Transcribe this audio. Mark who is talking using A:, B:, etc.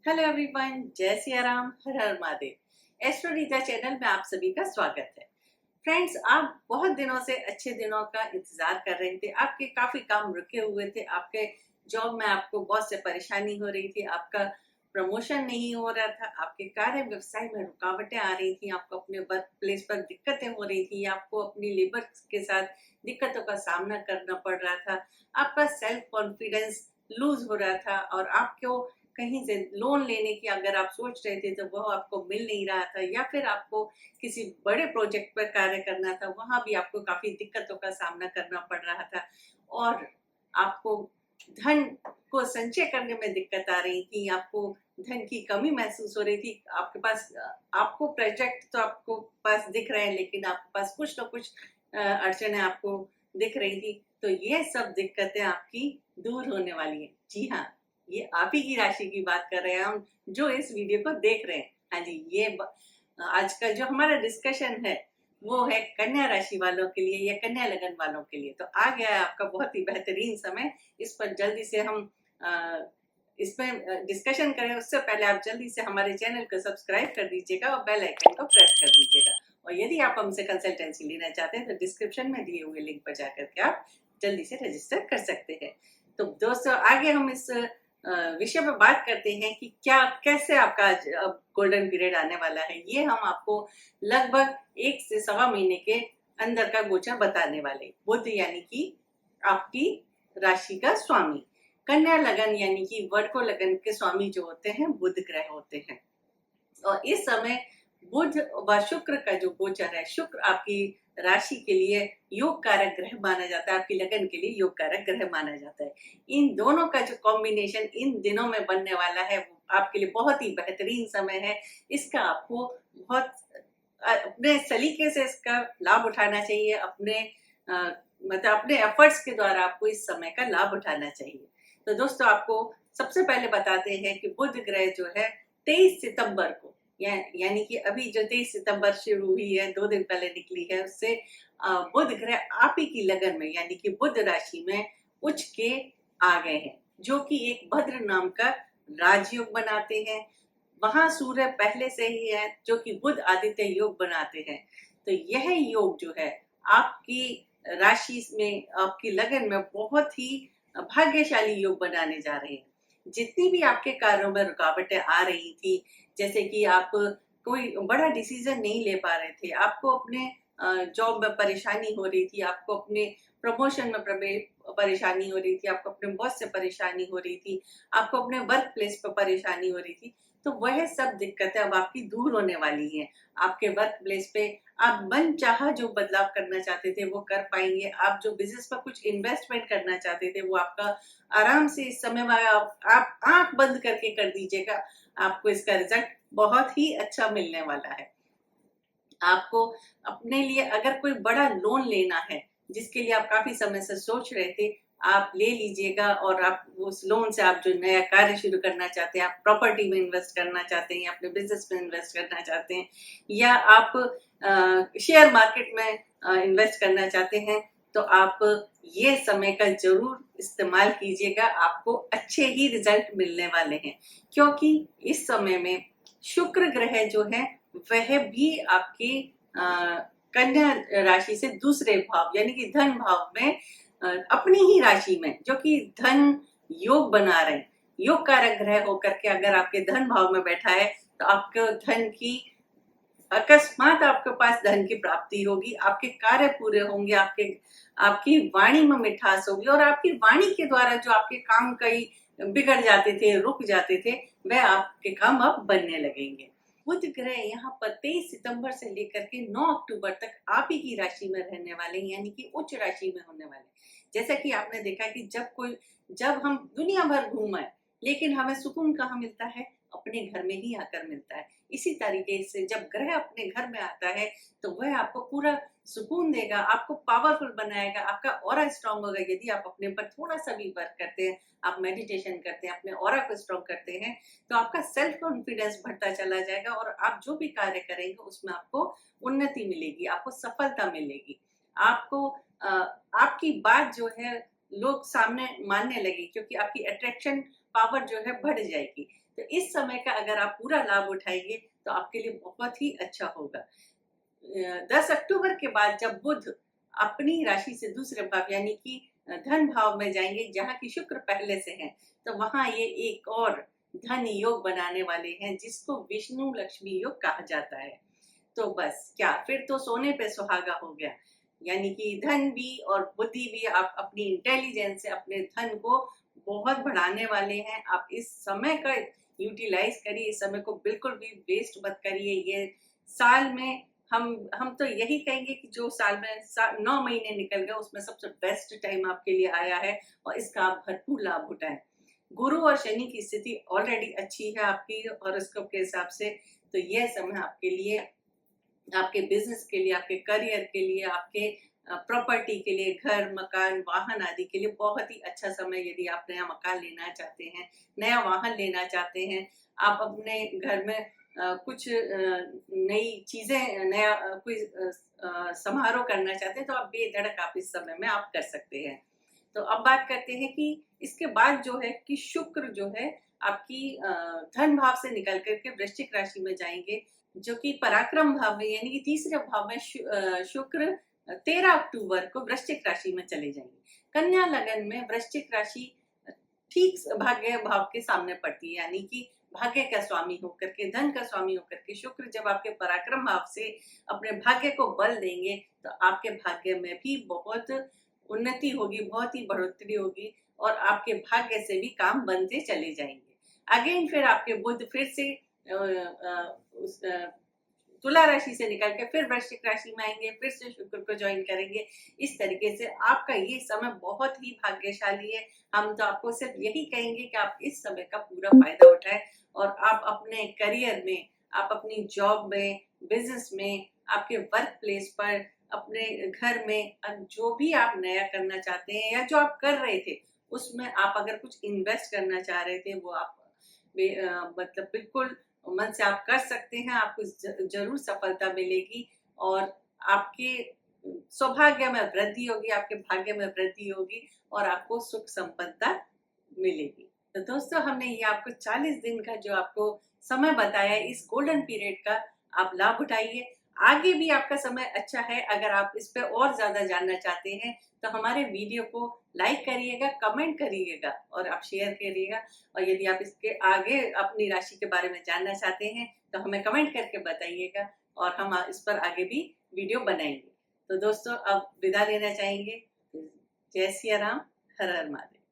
A: Hello everyone, जय सिया राम, हर हर Mahadev. Astro Rita channel में आप सभी का स्वागत है। फ्रेंड्स, आप बहुत दिनों से अच्छे दिनों का इंतजार कर रहे थे। आपके काफी काम रुके हुए थे। आपके जॉब में आपको बहुत से परेशानी हो रही थी। आपका प्रमोशन नहीं हो रहा था। आपके कार्य व्यवसाय में रुकावटें आ रही थी। आपको अपने वर्क प्लेस पर दिक्कतें हो रही थी। आपको अपनी लेबर के साथ दिक्कतों का सामना करना पड़ रहा था। आपका सेल्फ कॉन्फिडेंस लूज हो रहा था और आपको कहीं से लोन लेने की अगर आप सोच रहे थे तो वो आपको मिल नहीं रहा था, या फिर आपको किसी बड़े प्रोजेक्ट पर कार्य करना था, वहां भी आपको काफी दिक्कतों का सामना करना पड़ रहा था और आपको धन को संचय करने में दिक्कत आ रही थी। आपको धन की कमी महसूस हो रही थी। आपके पास आपको प्रोजेक्ट तो आपको पास दिख रहे हैं, लेकिन आपके पास कुछ ना कुछ अड़चने आपको दिख रही थी। तो ये सब दिक्कतें आपकी दूर होने वाली है। जी हाँ, ये आप ही की राशि की बात कर रहे हैं हम, जो इस वीडियो को देख रहे हैं। हाँ जी, आज का जो हमारा डिस्कशन है वो है कन्या राशि वालों के लिए या कन्या लगन वालों के लिए। तो आ गया है आपका बहुत ही बेहतरीन समय। इस पर जल्दी से हम इसमें डिस्कशन करें उससे पहले आप जल्दी से हमारे चैनल को सब्सक्राइब कर दीजिएगा और बेल आइकन को प्रेस कर दीजिएगा। और यदि आप हमसे कंसल्टेंसी लेना चाहते हैं तो डिस्क्रिप्शन में दिए हुए लिंक पर जाकर के आप जल्दी से रजिस्टर कर सकते हैं। तो दोस्तों, आगे हम इस विषय पर बात करते हैं कि क्या कैसे आपका अब गोल्डन पीरियड आने वाला है। ये हम आपको लगभग 1 से 1.25 महीने के अंदर का गोचर बताने वाले। बुध यानी कि आपकी राशि का स्वामी, कन्या लगन यानी कि वर्को लगन के स्वामी जो होते हैं बुध ग्रह होते हैं। और इस समय बुध व शुक्र का जो गोचर है, शुक्र आपकी राशि के लिए योग कारक ग्रह माना जाता है, आपकी लगन के लिए योग कारक ग्रह माना जाता है। इन दोनों का जो कॉम्बिनेशन इन दिनों में बनने वाला है वो आपके लिए बहुत ही बेहतरीन समय है। इसका आपको बहुत अपने सलीके से इसका लाभ उठाना चाहिए। मतलब अपने एफर्ट्स के द्वारा आपको इस समय का लाभ उठाना चाहिए। तो दोस्तों, आपको सबसे पहले बताते हैं कि बुध ग्रह जो है 23 सितंबर को, यानी कि अभी जो 23 सितंबर शुरू हुई है, 2 दिन पहले निकली है, उससे बुध ग्रह आप ही की लगन में यानी कि बुध राशि में उच्च के आ गए हैं, जो कि एक भद्र नाम का राजयोग बनाते हैं। वहां सूर्य पहले से ही है जो कि बुध आदित्य योग बनाते हैं। तो यह योग जो है आपकी राशि में, आपकी लगन में बहुत ही भाग्यशाली योग बनाने जा रहे हैं। जितनी भी आपके कार्यों में रुकावटें आ रही थी, जैसे कि आप कोई बड़ा डिसीजन नहीं ले पा रहे थे, आपको अपने जॉब में परेशानी हो रही थी, आपको अपने प्रमोशन में परेशानी हो रही थी, आपको अपने बॉस से परेशानी हो रही थी, आपको अपने वर्क प्लेस पर परेशानी हो रही थी, तो वह सब दिक्कतें अब आपकी दूर होने वाली हैं। आपके वर्क प्लेस पे आप मन चाहा जो बदलाव करना चाहते थे वो कर पाएंगे। आप जो बिजनेस पर कुछ इन्वेस्टमेंट करना चाहते थे वो आपका आराम से इस समय में आप आंख बंद करके कर दीजिएगा। आपको इसका रिजल्ट बहुत ही अच्छा मिलने वाला है। आपको अपने लिए अगर कोई बड़ा लोन लेना है, जिसके लिए आप काफी समय से सोच रहे थे, आप ले लीजिएगा। और आप उस लोन से आप जो नया कार्य शुरू करना चाहते हैं, आप प्रॉपर्टी में इन्वेस्ट करना चाहते हैं, अपने बिजनेस में इन्वेस्ट करना चाहते हैं, या आप शेयर मार्केट में इन्वेस्ट करना चाहते हैं, तो आप ये समय का जरूर इस्तेमाल कीजिएगा। आपको अच्छे ही रिजल्ट मिलने वाले हैं, क्योंकि इस समय में शुक्र ग्रह जो है वह भी आपकी कन्या राशि से दूसरे भाव यानी कि धन भाव में, अपनी ही राशि में, जो कि धन योग बना रहे हैं, योग कारक ग्रह होकर के अगर आपके धन भाव में बैठा है, तो आपको धन की अकस्मात आपके पास धन की प्राप्ति होगी, आपके कार्य पूरे होंगे, आपकी वाणी में मिठास होगी, और आपकी वाणी के द्वारा जो आपके काम कई बिगड़ जाते थे, रुक जाते थे, वह आपके काम अब बनने लगेंगे। बुध ग्रह यहाँ पर 23 सितंबर से लेकर के 9 अक्टूबर तक आप ही की राशि में रहने वाले हैं, यानी कि उच्च राशि में होने वाले। जैसा कि आपने देखा कि जब हम दुनिया भर घूम आए, लेकिन हमें सुकून कहाँ मिलता है? अपने घर में ही आकर मिलता है। इसी तरीके से जब ग्रह अपने घर में आता है तो वह आपको पूरा सुकून देगा, आपको पावरफुल बनाएगा, आपका ऑरा स्ट्रांग होगा। यदि आप अपने पर थोड़ा सा भी वर्क करते हैं, आप मेडिटेशन करते हैं, अपने ऑरा को स्ट्रांग करते हैं, तो आपका सेल्फ कॉन्फिडेंस बढ़ता चला जाएगा और आप जो भी कार्य करेंगे उसमें आपको उन्नति मिलेगी, आपको सफलता मिलेगी। आपको आपकी बात जो है लोग सामने मानने लगे, क्योंकि आपकी अट्रैक्शन पावर जो है बढ़ जाएगी। तो इस समय का अगर आप पूरा लाभ उठाएंगे तो आपके लिए बहुत ही अच्छा होगा। 10 अक्टूबर के बाद जब बुध अपनी राशि से दूसरे भाव यानी कि धन भाव में जाएंगे, जहाँ की शुक्र पहले से हैं, तो वहां ये एक और धन योग बनाने वाले हैं, जिसको विष्णु लक्ष्मी योग कहा जाता है। तो बस क्या, फिर तो सोने पे सुहागा हो गया। यानी कि धन भी और बुद्धि भी, आप अपनी इंटेलिजेंस से अपने धन को बहुत बढ़ाने वाले हैं। आप इस समय का यूटिलाइज करिए, इस समय को बिल्कुल भी वेस्ट मत करिए। ये साल में हम तो यही कहेंगे कि जो साल में 9 महीने निकल गए, उसमें सबसे बेस्ट टाइम आपके लिए आया है और इसका आप भरपूर लाभ उठाएं। गुरु और शनि की स्थिति ऑलरेडी अच्छी है आपकी हॉरोस्कोप के हिसाब से, तो यह समय आपके लिए, आपके बिजनेस के लिए, आपके करियर के लिए, आपके प्रॉपर्टी के लिए, घर मकान वाहन आदि के लिए बहुत ही अच्छा समय। यदि आप नया मकान लेना चाहते हैं, नया वाहन लेना चाहते हैं, आप अपने घर में कुछ नई चीजें, नया कोई समारोह करना चाहते हैं, तो आप बेधड़क आप इस समय में आप कर सकते हैं। तो अब बात करते हैं कि इसके बाद जो है कि शुक्र जो है आपकी धन भाव से निकल करके वृश्चिक राशि में जाएंगे, जो कि पराक्रम भाव में यानी कि तीसरे भाव में शुक्र 13 अक्टूबर को वृश्चिक राशि में चले जाएंगे। कन्या लगन में वृश्चिक राशि ठीक भाग्य भाव के सामने पड़ती है, यानी कि भाग्य का स्वामी होकर के, धन का स्वामी होकर के शुक्र जब आपके पराक्रम भाव से अपने भाग्य को बल देंगे, तो आपके भाग्य में भी बहुत उन्नति होगी, बहुत ही बढ़ोतरी होगी और आपके भाग्य से भी काम बनते चले जाएंगे। अगेन फिर आपके बुध फिर से तुला राशि से निकल के फिर वृश्चिक राशि में आएंगे, फिर से शुक्र को ज्वाइन करेंगे। इस तरीके से आपका ये समय बहुत ही भाग्यशाली है। हम तो आपको सिर्फ यही कहेंगे कि आप इस समय का पूरा फायदा उठाएं और आप अपने करियर में, आप अपनी जॉब में, बिजनेस में, आपके वर्क प्लेस पर, अपने घर में जो भी आप नया करना चाहते हैं या जो आप कर रहे थे उसमें आप अगर कुछ इन्वेस्ट करना चाह रहे थे, वो आप मतलब बिल्कुल मन से आप कर सकते हैं। आपको जरूर सफलता मिलेगी और आपके सौभाग्य में वृद्धि होगी, आपके भाग्य में वृद्धि होगी और आपको सुख संपन्नता मिलेगी। तो दोस्तों, हमने ये आपको 40 दिन का जो आपको समय बताया, इस गोल्डन पीरियड का आप लाभ उठाइए। आगे भी आपका समय अच्छा है। अगर आप इस पे और ज्यादा जानना चाहते हैं तो हमारे वीडियो को लाइक करिएगा, कमेंट करिएगा और आप शेयर करिएगा। और यदि आप इसके आगे अपनी राशि के बारे में जानना चाहते हैं तो हमें कमेंट करके बताइएगा और हम इस पर आगे भी वीडियो बनाएंगे। तो दोस्तों, अब विदा लेना चाहेंगे। जय सिया राम, हर हर महादेव।